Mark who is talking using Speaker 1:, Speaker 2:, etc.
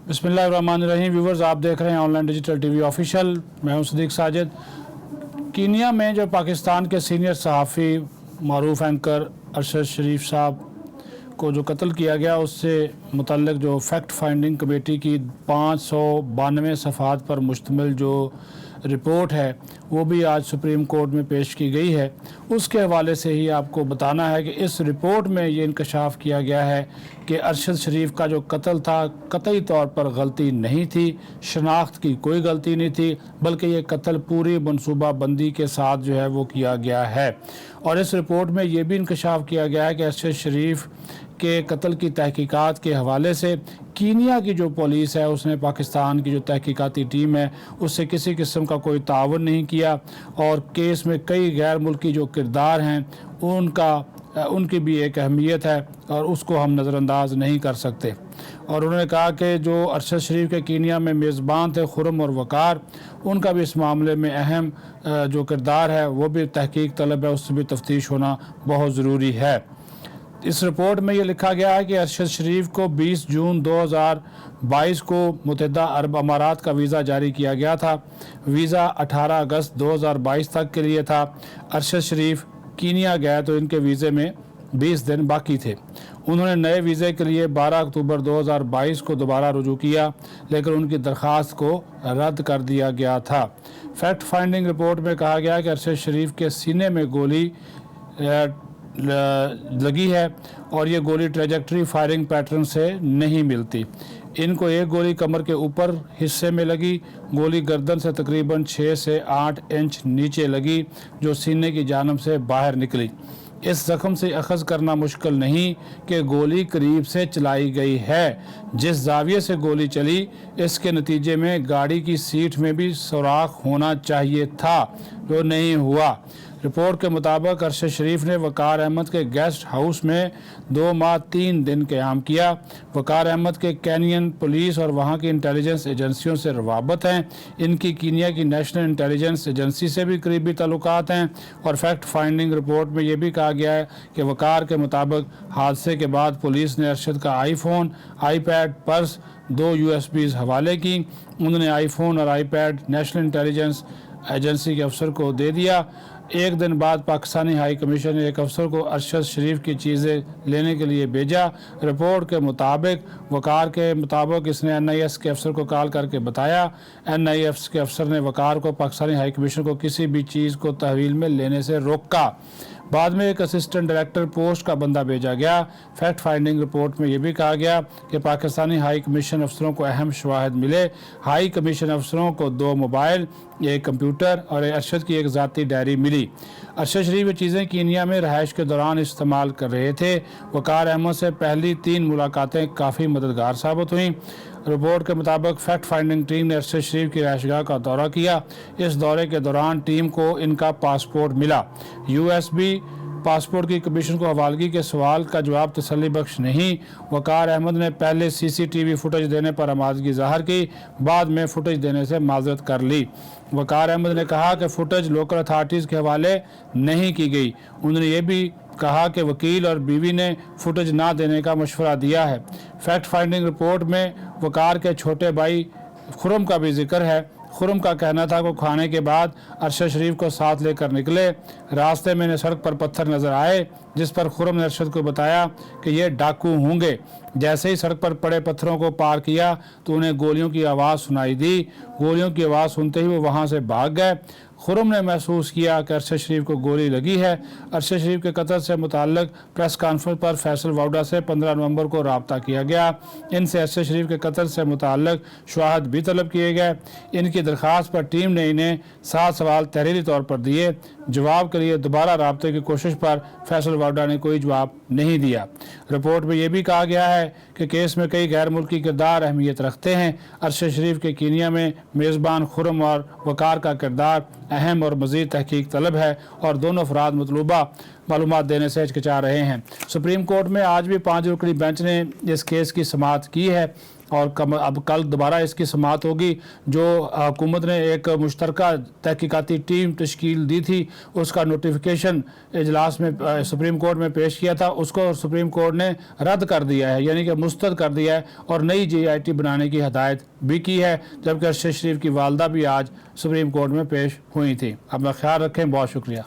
Speaker 1: बिस्मिल्लाहिर्रहमानिर्रहीम। व्यूवर्स, आप देख रहे हैं ऑनलाइन डिजिटल टीवी ऑफिशियल। मैं हूं सदीक साजिद। कीनिया में जो पाकिस्तान के सीनियर सहाफ़ी मारूफ एंकर अरशद शरीफ साहब को जो कत्ल किया गया, उससे मुतल्लिक जो फैक्ट फाइंडिंग कमेटी की 592 सफ़हात पर मुश्तमिल जो रिपोर्ट है वो भी आज सुप्रीम कोर्ट में पेश की गई है। उसके हवाले से ही आपको बताना है कि इस रिपोर्ट में ये इंकशाफ किया गया है कि अरशद शरीफ का जो कत्ल था कतई तौर पर गलती नहीं थी, शनाख्त की कोई गलती नहीं थी, बल्कि ये कत्ल पूरी मनसूबा बंदी के साथ जो है वो किया गया है। और इस रिपोर्ट में ये भी इंकशाफ किया गया है कि अरशद शरीफ के कत्ल की तहकीकात के हवाले से कीनिया की जो पुलिस है उसने पाकिस्तान की जो तहकीकाती टीम है उससे किसी किस्म का कोई ताउन नहीं किया, और केस में कई गैर मुल्की जो किरदार हैं उनकी भी एक अहमियत है और उसको हम नज़रअंदाज नहीं कर सकते। और उन्होंने कहा कि जो अरशद शरीफ के कीनिया में मेज़बान थे खुरम और वकार, उनका भी इस मामले में अहम जो किरदार है वो भी तहकीक तलब है, उससे भी तफ्तीश होना बहुत ज़रूरी है। इस रिपोर्ट में ये लिखा गया है कि अरशद शरीफ को 20 जून 2022 को मुत्तहिदा अरब अमारात का वीज़ा जारी किया गया था। वीज़ा 18 अगस्त 2022 तक के लिए था। अरशद शरीफ कीनिया गए तो इनके वीज़े में 20 दिन बाकी थे। उन्होंने नए वीज़े के लिए 12 अक्टूबर 2022 को दोबारा रुजू किया, लेकिन उनकी दरख्वास्त को रद्द कर दिया गया था। फैक्ट फाइंडिंग रिपोर्ट में कहा गया कि अरशद शरीफ के सीने में गोली लगी है और ये गोली ट्रेजेक्टरी फायरिंग पैटर्न से नहीं मिलती। इनको एक गोली कमर के ऊपर हिस्से में लगी, गोली गर्दन से तकरीबन 6 से 8 इंच नीचे लगी जो सीने की जानिब से बाहर निकली। इस जख्म से अखज़ करना मुश्किल नहीं कि गोली करीब से चलाई गई है। जिस जाविये से गोली चली इसके नतीजे में गाड़ी की सीट में भी सुराख होना चाहिए था, जो नहीं हुआ। रिपोर्ट के मुताबिक अरशद शरीफ ने वकार अहमद के गेस्ट हाउस में 2 माह 3 दिन क़याम किया। वकार अहमद के कैनियन पुलिस और वहाँ की इंटेलिजेंस एजेंसियों से रवाबत हैं। इनकी कीनिया की नेशनल इंटेलिजेंस एजेंसी से भी करीबी ताल्लुकात हैं। और फैक्ट फाइंडिंग रिपोर्ट में यह भी कहा गया है कि वकार के मुताबिक हादसे के बाद पुलिस ने अरशद का आईफोन, आईपैड, पर्स, 2 USBs हवाले की। उन्होंने आईफोन और आईपैड नेशनल इंटेलिजेंस एजेंसी के अफसर को दे दिया। एक दिन बाद पाकिस्तानी हाई कमीशन ने एक अफसर को अरशद शरीफ की चीज़ें लेने के लिए भेजा। रिपोर्ट के मुताबिक वकार के मुताबिक इसने NIS के अफसर को कॉल करके बताया। NIS के अफसर ने वकार को पाकिस्तानी हाई कमीशन को किसी भी चीज़ को तहवील में लेने से रोका। बाद में एक असिस्टेंट डायरेक्टर पोस्ट का बंदा भेजा गया। फैक्ट फाइंडिंग रिपोर्ट में यह भी कहा गया कि पाकिस्तानी हाई कमीशन अफसरों को अहम शवाहिद मिले। हाई कमीशन अफसरों को 2 मोबाइल, एक कंप्यूटर और अरशद की एक ज़ाती डायरी मिली। अरशद शरीफ ये चीज़ें कीनिया में रहाइश के दौरान इस्तेमाल कर रहे थे। वकार अहमद से पहली 3 मुलाकातें काफ़ी मददगार साबित हुई। रिपोर्ट के मुताबिक फैक्ट फाइंडिंग टीम ने अरशद शरीफ की रहायशगाह का दौरा किया। इस दौरे के दौरान टीम को इनका पासपोर्ट मिला। USB पासपोर्ट की कमीशन को हवालगी के सवाल का जवाब तसल्ली बख्श नहीं। वकार अहमद ने पहले CCTV फुटेज देने पर आमादगी ज़ाहिर की, बाद में फुटेज देने से माजरत कर ली। वकार अहमद ने कहा कि फुटेज लोकल अथॉरिटीज़ के हवाले नहीं की गई। उन्होंने ये भी कहा कि वकील और बीवी ने फुटेज ना देने का मशवरा दिया है। फैक्ट फाइंडिंग रिपोर्ट में वकार के छोटे भाई खुरम का भी जिक्र है। खुरम का कहना था कि खाने के बाद अरशद शरीफ को साथ लेकर निकले। रास्ते में सड़क पर पत्थर नजर आए, जिस पर खुरम ने अरशद को बताया कि ये डाकू होंगे। जैसे ही सड़क पर पड़े पत्थरों को पार किया तो उन्हें गोलियों की आवाज़ सुनाई दी। गोलियों की आवाज़ सुनते ही वो वहाँ से भाग गए। खुरम ने महसूस किया कि अरशद शरीफ को गोली लगी है। अरशद शरीफ के कत्ल से मुताल्लिक प्रेस कॉन्फ्रेंस पर फैसल वाउडा से 15 नवंबर को रब्ता किया गया। इनसे अरशद शरीफ के कत्ल से मुताल्लिक शवाहद भी तलब किए गए। इनकी दरख्वास्त पर टीम ने इन्हें 7 सवाल तहरीरी तौर पर दिए। जवाब के लिए दोबारा रब्ते की कोशिश पर फैसल वाउडा ने कोई जवाब नहीं दिया। रिपोर्ट में यह भी कहा गया है कि केस में कई गैर मुल्की किरदार अहमियत रखते हैं। अरशद शरीफ के कीनिया में मेज़बान खुरम और वकार का किरदार अहम और मज़ीद तहकीक तलब है और दोनों अफराद मतलूबा मालूमात देने से हिचकिचा रहे हैं। सुप्रीम कोर्ट में आज भी 5 रुकनी बेंच ने इस केस की समाअत की है। اور اب کل دوبارہ اس کی سماعت ہوگی. جو حکومت نے ایک مشترکہ تحقیقاتی ٹیم تشکیل دی تھی اس کا نوٹیفیکیشن اجلاس میں سپریم کورٹ میں پیش کیا تھا, اس کو سپریم کورٹ نے رد کر دیا ہے, یعنی کہ مسترد کر دیا ہے اور نئی JIT بنانے کی ہدایت بھی کی ہے, جبکہ ارشد شریف کی والدہ بھی آج سپریم کورٹ میں پیش ہوئی تھی. اب خیال رکھیں, بہت شکریہ.